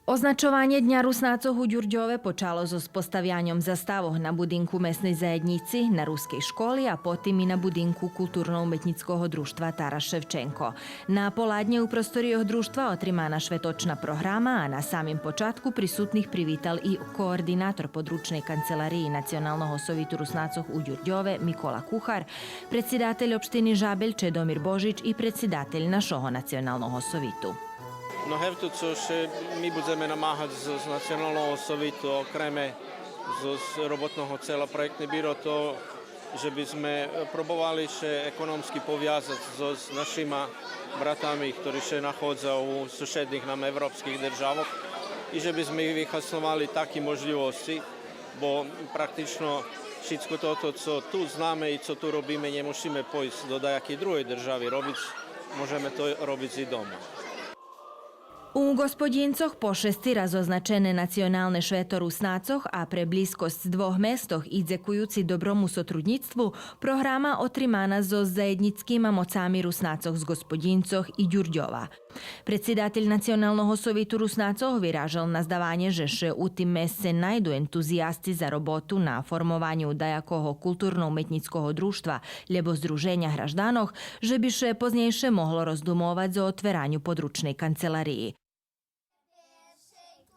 Označovanje Dňa Rusnácov u Ďurďove počalo so spostavianjem zastavoh na budinku mesnej zajednici, na ruskej školi a potom i na budinku kulturno-umetnického društva Taras Ševčenko. Na poladnje u prostorijoh društva otrimana švetočna programa, a na samim počatku prisutnih privital i koordinator područnej kancelariji Nacionalnog sovitu Rusnácov u Ďurďove Mikola Kuhar, predsjedatelj opštini Žabelj Čedomir Božić i predsjedatelj našoho Nacionalnog sovitu. No hevto, co še mi budeme namáhať z Nacionálneho sovitu, okreme z robotného cela projektné biro, to, že by sme probovali še ekonomsky poviazať s našima bratami, ktorí še nachádzajú u susedných nám evropských državoch, i že by sme ich vyhasnovali také možnosti, bo praktično všetko toto, co tu známe i co tu robíme, nemusíme pojsť do dajakej druhej državy robiť, môžeme to robiť i doma. U gospodincoh po 6 raz označene nacionalne šveto Rusnácoch a pre blízkosť dvoch mestoch idzekujúci dobromu sotrudnictvu programa otrimana so zajednickýma mocami Rusnácoch z gospodincoch i Ďurďova. Predsjedatelj Nacionalnog sovitu Rusnácoch vyrážal nazdavanje, že še u tim mesce najdu entuzijasti za robotu na formovanju dajakoho kulturno-umetnického društva lebo združenja hraždanoh, že by še poznejše mohlo rozdumovať za otveranju područnej kancelariji.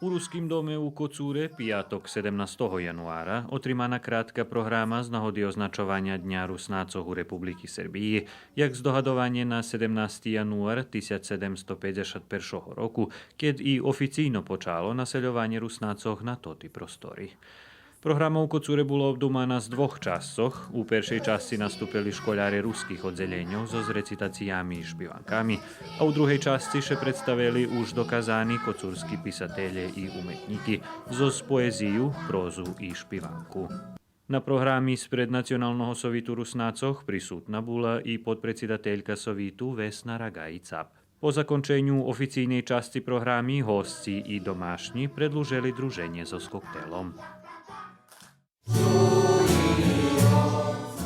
U Ruskim dome u Kocúre piatok 17. januára otrimana krátka programa z nahody označovania Dňa Rusnácov u Republiky Srbiji, jak zdohadovanie na 17. január 1751 roku, keď i oficíjno počalo naseľovanie Rusnácoch na toti prostory. Programa u Kocúre bolo obdúmaná z dvoch častoch. U peršej časti nastúpili školári ruských oddeleňov so recitáciami i špivankami a u druhej časti še predstavili už dokázaní kocúrski pisatelje i umetníky zo poeziju, prózu i špivanku. Na programi spred Nacionálneho sovitu Rusnácoch prisutná bola i podpredsjedateľka sovitu Vesna Ragají-Cap. Po zakončeniu oficíjnej časti programy hostci i domášni predĺžili druženie so koktélom.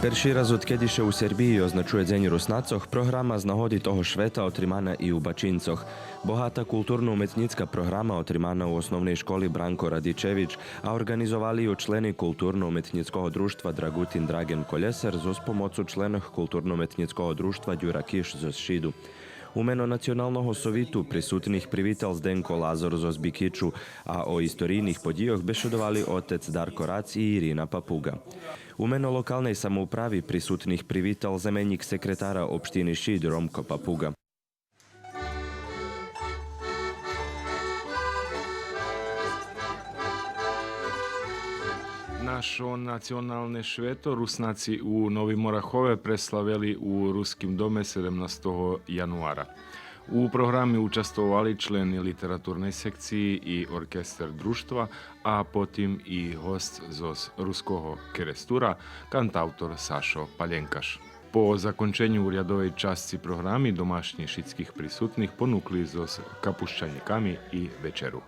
Перший раз odkedy ще у Сербії означує День Руснацох, програма з нагоди того швета отримана і у Бачинцох. Багата культурно-уметницька програма отримана у основній школі Бранко Радичевич, а організували її члени культурно-уметницького друštva Dragutin Dragen Kolesar з помocу членів культурно-уметницького друštva Дюра Кіш з Šidu. U meno Nacionalnog sovitu prisutnih privital Zdenko Lazor z Ozbikiću, a o istorijnih podijoh bešedovali otec Darko Rac i Irina Papuga. U meno lokalnej samoupravi prisutnih privital zamenjik sekretara opštine Šid Romko Papuga. Našo nacionalne šveto Rusnaci u Novi Morahove preslavili u Ruskim dome 17. januara. U programi učestvovali členi literaturnej sekciji i orkestar društva, a potim i host z ruskого kerestura, kantautor Sašo Paljenkaš. Po zakončenju rjadove časti programi domašnji šitskih prisutnih ponukli z kapuščanikami i večeru.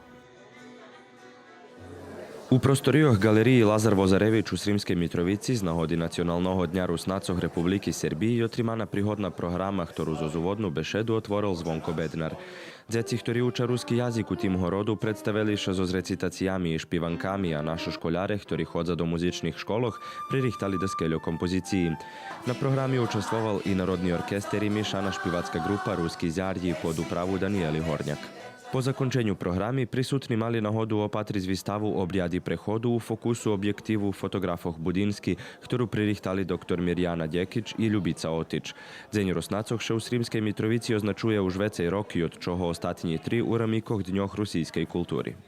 У просторіях галерії Лазар Возаревич у Срімській Мітровиці з нагоди Національного дня Руснацох Republiky Srbiji отримана пригодна програма, ktorú zo zúvodnú bešedu otvoril Zvonko Bednar. Deti, ktorí učia ruský jazyk u týmho rodu, predstavili sa so recitáciami i špivankami a naši školáre, ktorí chodza do muzičných školoch, pririchtali do skeľo kompozícií. Na programe učestvoval i Narodný orkester i miešaná špivacká grupa Ruský zjardi pod upravu Danieli Hornjak. Po zakončenju programi prisutni mali nahodu opatriť výstavu Obrijadi prechodu u fokusu objektivu fotografoch Budinski, ktorú pririchtali dr. Mirjana Djekić i Ljubica Otić. Deň Rusnácoch še u Srýmskej Mitrovici označuje už vecej roky, od čoho ostatní 3 u ramíkoch dňoch rusijskej kultúry.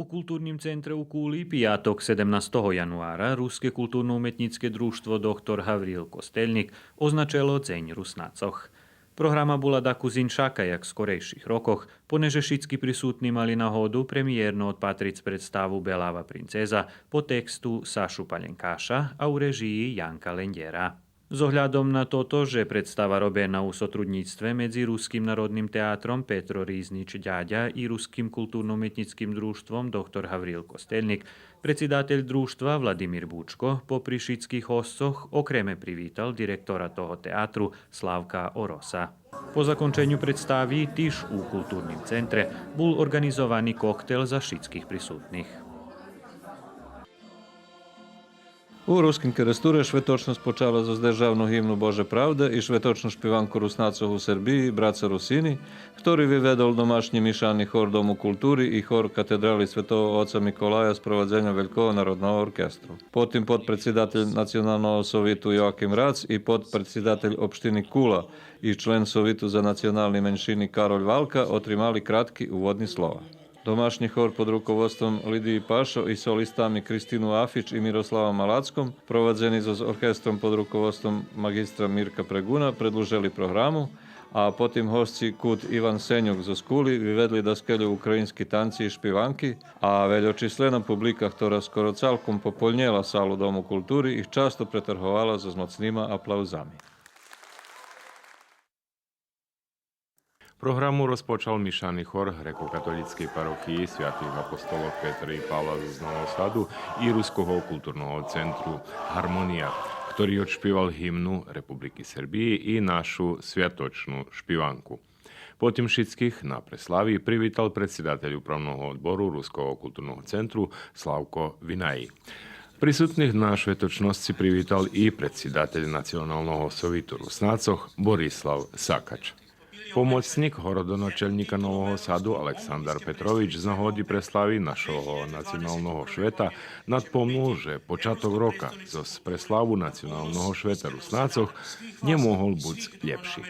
U kultúrnym centre u Kúli piatok 17. januára Ruské kultúrno-umetnické društvo dr. Havril Kostelnik označilo Deň Rusnácoch. Programa bola daku zinšaka, jak v skorejších rokoch, poneže všetci prisutní mali nahodu premiérno odpatriť predstavu Belava princeza po textu Sašu Paljenkaša a u režii Janka Lendiera. S ohľadom na toto, že predstava robená u sotrudníctve medzi Ruským národným teátrom Petro Ríznič ďaďa i Ruským kultúrno-metnickým društvom dr. Havril Kostelnik, predsjedateľ društva Vladimír Bučko po prišických hoscoch okreme privítal direktora toho teatru Slavka Orosa. Po zakončenju predstaví tiž u kulturnim centre bol organizovaný koktel za všetkých prisutných. У русскім керестуре швидочно спочала за державну гімну «Божа правда» і швидочну шпіванку руснацього у Сербії «Браца Русини», ktorý vyvedol domašní mišaný chor Domu kultúry i chor katedrály Svetого Otca Mikolaja z проведення Veľkého národného orkestru. Потім podpredsedateľ Nacionálneho sovitu Joachim Rac i podpredsedateľ общини Kula i člen sovitu za nacionálne menšiny Karol Valka otrimali krátky úvodný slova. Domašný chor pod rukovodstvom Lidii Pašo i solistami Kristínu Afič i Miroslava Malackom, provedzený so orkestrom pod rukovodstvom magistra Mirka Preguna, predĺžili programu a potom hostci Kut Ivan Senjuk zo Skuli vyvedli do skeľu ukrajinskí tanci i špivanky a veľočíslená publika, ktorá skoro celkom popolnila sálu Domu kultúry, ich často pretrhovala so mocnýma aplauzami. Programu rozpočal mišaný chor grekokatolíckej parochii svätých apostolov Petra i Pavla z Nového Sadu i Ruského kultúrneho centru Harmonia, ktorý odšpieval hymnu Republiky Serbії i našu sviatočnú špivanku. Potom všetkých na preslavi privítal predsedateľ upravného odboru Ruského kultúrneho centru Slavko Vinaji. Prisutných na švetočnosti privítal i predsedateľ Nacionálneho sovitu Rusnácoch Borislav Sakač. Pomocník horodonačelníka Nového Sadu Aleksandar Petrovič z nahody preslaví našeho nacionálneho šveta nadpomnul, že počatok roka zo preslavu nacionálneho šveta Rusnácoch nemohol byť lepší.